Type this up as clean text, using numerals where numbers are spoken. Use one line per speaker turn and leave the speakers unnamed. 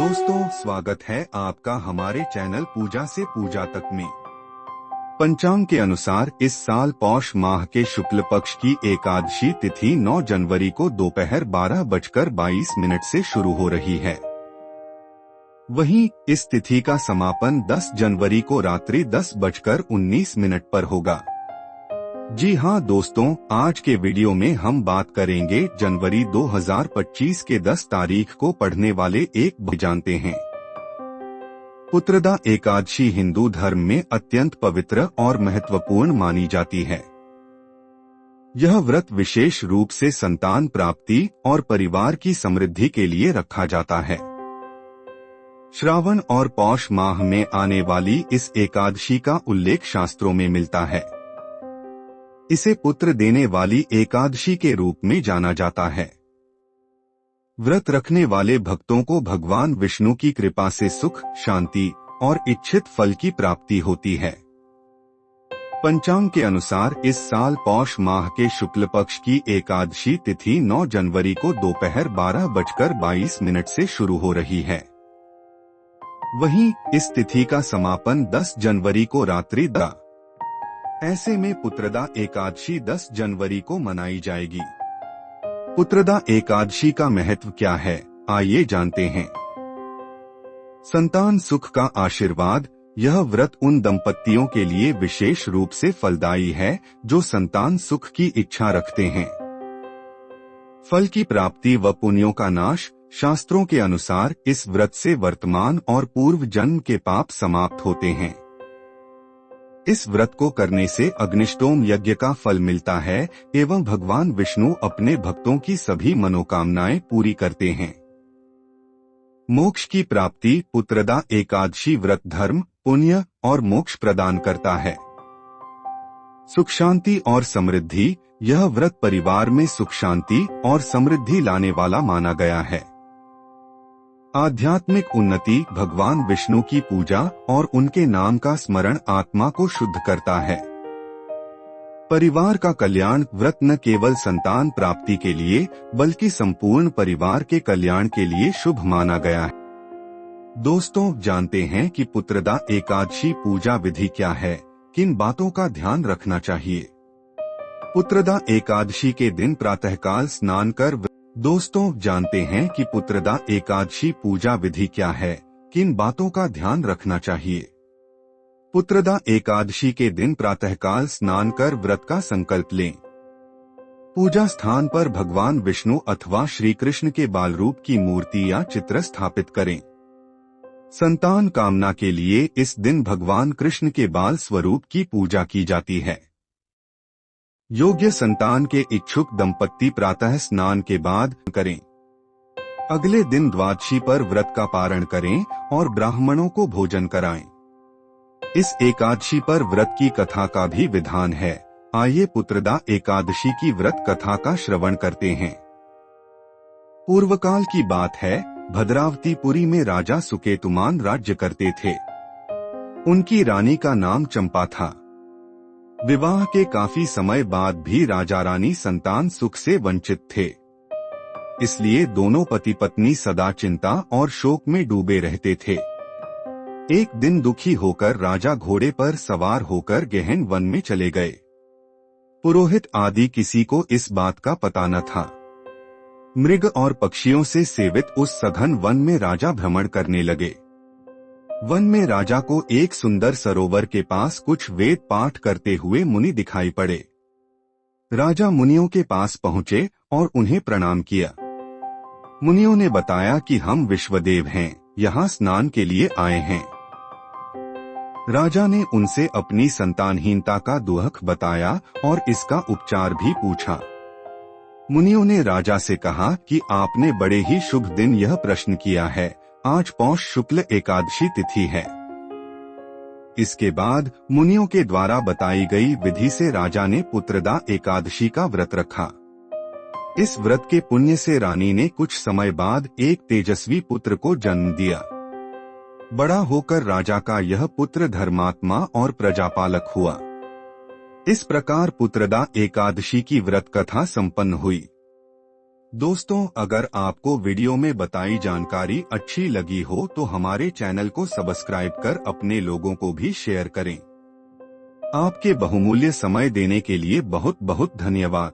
दोस्तों, स्वागत है आपका हमारे चैनल पूजा से पूजा तक में। पंचांग के अनुसार इस साल पौष माह के शुक्ल पक्ष की एकादशी तिथि 9 जनवरी को दोपहर 12:22 से शुरू हो रही है। वहीं इस तिथि का समापन 10 जनवरी को रात्रि 10:19 पर होगा। जी हां दोस्तों, आज के वीडियो में हम बात करेंगे जनवरी 2025 के 10 तारीख को पढ़ने वाले एक जानते हैं। पुत्रदा एकादशी हिंदू धर्म में अत्यंत पवित्र और महत्वपूर्ण मानी जाती है। यह व्रत विशेष रूप से संतान प्राप्ति और परिवार की समृद्धि के लिए रखा जाता है। श्रावण और पौष माह में आने वाली इस एकादशी का उल्लेख शास्त्रों में मिलता है। इसे पुत्र देने वाली एकादशी के रूप में जाना जाता है। व्रत रखने वाले भक्तों को भगवान विष्णु की कृपा से सुख, शांति और इच्छित फल की प्राप्ति होती है। पंचांग के अनुसार इस साल पौष माह के शुक्ल पक्ष की एकादशी तिथि 9 जनवरी को दोपहर 12:22 से शुरू हो रही है। वहीं इस तिथि का समापन 10 जनवरी को रात्रि ऐसे में पुत्रदा एकादशी 10 जनवरी को मनाई जाएगी। पुत्रदा एकादशी का महत्व क्या है, आइए जानते हैं। संतान सुख का आशीर्वाद। यह व्रत उन दंपतियों के लिए विशेष रूप से फलदायी है जो संतान सुख की इच्छा रखते हैं। फल की प्राप्ति व पुण्यों का नाश। शास्त्रों के अनुसार इस व्रत से वर्तमान और पूर्व जन्म के पाप समाप्त होते हैं। इस व्रत को करने से अग्निष्टोम यज्ञ का फल मिलता है एवं भगवान विष्णु अपने भक्तों की सभी मनोकामनाएं पूरी करते हैं। मोक्ष की प्राप्ति। पुत्रदा एकादशी व्रत धर्म, पुण्य और मोक्ष प्रदान करता है। सुख शांति और समृद्धि। यह व्रत परिवार में सुख शांति और समृद्धि लाने वाला माना गया है। आध्यात्मिक उन्नति। भगवान विष्णु की पूजा और उनके नाम का स्मरण आत्मा को शुद्ध करता है। परिवार का कल्याण। व्रत न केवल संतान प्राप्ति के लिए बल्कि संपूर्ण परिवार के कल्याण के लिए शुभ माना गया है। दोस्तों, जानते हैं कि पुत्रदा एकादशी पूजा विधि क्या है, किन बातों का ध्यान रखना चाहिए। पुत्रदा एकादशी के दिन प्रातःकाल स्नान कर। दोस्तों, जानते हैं कि पुत्रदा एकादशी पूजा विधि क्या है, किन बातों का ध्यान रखना चाहिए। पुत्रदा एकादशी के दिन प्रातःकाल स्नान कर व्रत का संकल्प लें। पूजा स्थान पर भगवान विष्णु अथवा श्री कृष्ण के बाल रूप की मूर्ति या चित्र स्थापित करें। संतान कामना के लिए इस दिन भगवान कृष्ण के बाल स्वरूप की पूजा की जाती है। योग्य संतान के इच्छुक दंपत्ति प्रातः स्नान के बाद करें। अगले दिन द्वादशी पर व्रत का पारण करें और ब्राह्मणों को भोजन कराएं। इस एकादशी पर व्रत की कथा का भी विधान है। आइए पुत्रदा एकादशी की व्रत कथा का श्रवण करते हैं। पूर्वकाल की बात है, भद्रावतीपुरी में राजा सुकेतुमान राज्य करते थे। उनकी रानी का नाम चंपा था। विवाह के काफी समय बाद भी राजा रानी संतान सुख से वंचित थे। इसलिए दोनों पति पत्नी सदा चिंता और शोक में डूबे रहते थे। एक दिन दुखी होकर राजा घोड़े पर सवार होकर गहन वन में चले गए। पुरोहित आदि किसी को इस बात का पता न था। मृग और पक्षियों से सेवित उस सघन वन में राजा भ्रमण करने लगे। वन में राजा को एक सुंदर सरोवर के पास कुछ वेद पाठ करते हुए मुनि दिखाई पड़े। राजा मुनियों के पास पहुंचे और उन्हें प्रणाम किया। मुनियों ने बताया कि हम विश्वदेव हैं, यहाँ स्नान के लिए आए हैं। राजा ने उनसे अपनी संतानहीनता का दुख बताया और इसका उपचार भी पूछा। मुनियों ने राजा से कहा कि आपने बड़े ही शुभ दिन यह प्रश्न किया है। आज पौष शुक्ल एकादशी तिथि है। इसके बाद मुनियों के द्वारा बताई गई विधि से राजा ने पुत्रदा एकादशी का व्रत रखा। इस व्रत के पुण्य से रानी ने कुछ समय बाद एक तेजस्वी पुत्र को जन्म दिया। बड़ा होकर राजा का यह पुत्र धर्मात्मा और प्रजापालक हुआ। इस प्रकार पुत्रदा एकादशी की व्रत कथा संपन्न हुई। दोस्तों, अगर आपको वीडियो में बताई जानकारी अच्छी लगी हो तो हमारे चैनल को सब्सक्राइब कर अपने लोगों को भी शेयर करें। आपके बहुमूल्य समय देने के लिए बहुत बहुत धन्यवाद।